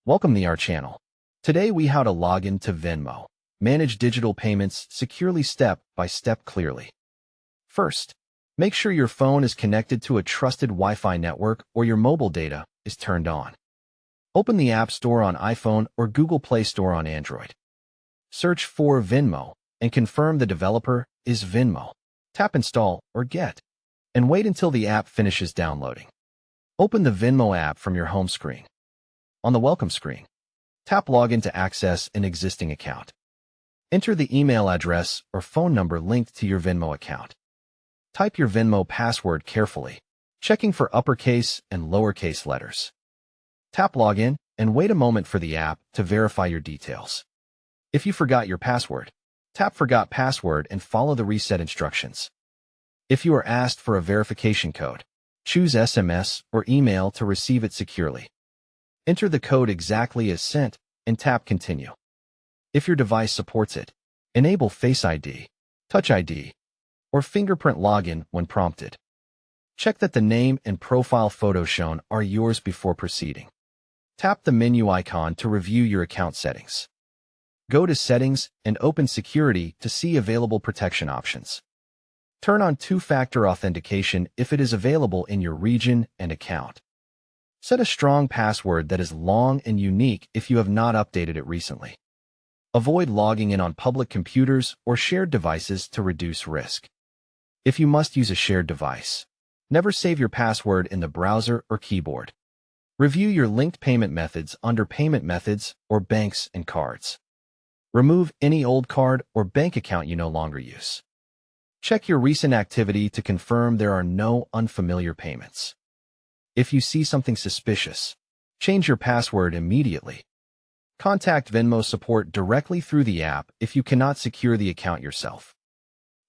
Welcome to our channel. Today we how to log into Venmo. Manage digital payments securely step by step clearly. First, make sure your phone is connected to a trusted Wi-Fi network or your mobile data is turned on. Open the App Store on iPhone or Google Play Store on Android. Search for Venmo and confirm the developer is Venmo. Tap Install or Get and wait until the app finishes downloading. Open the Venmo app from your home screen. On the welcome screen, tap Login to access an existing account. Enter the email address or phone number linked to your Venmo account. Type your Venmo password carefully, checking for uppercase and lowercase letters. Tap Login and wait a moment for the app to verify your details. If you forgot your password, tap Forgot Password and follow the reset instructions. If you are asked for a verification code, choose SMS or email to receive it securely. Enter the code exactly as sent and tap Continue. If your device supports it, enable Face ID, Touch ID, or fingerprint login when prompted. Check that the name and profile photo shown are yours before proceeding. Tap the menu icon to review your account settings. Go to Settings and open Security to see available protection options. Turn on two-factor authentication if it is available in your region and account. Set a strong password that is long and unique if you have not updated it recently. Avoid logging in on public computers or shared devices to reduce risk. If you must use a shared device, never save your password in the browser or keyboard. Review your linked payment methods under Payment Methods or Banks and Cards. Remove any old card or bank account you no longer use. Check your recent activity to confirm there are no unfamiliar payments. If you see something suspicious, change your password immediately. Contact Venmo support directly through the app if you cannot secure the account yourself.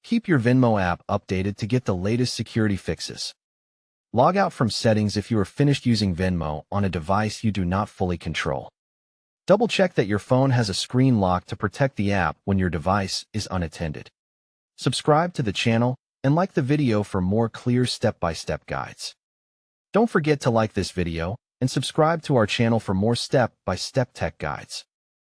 Keep your Venmo app updated to get the latest security fixes. Log out from settings if you are finished using Venmo on a device you do not fully control. Double-check that your phone has a screen lock to protect the app when your device is unattended. Subscribe to the channel and like the video for more clear step-by-step guides. Don't forget to like this video and subscribe to our channel for more step-by-step tech guides.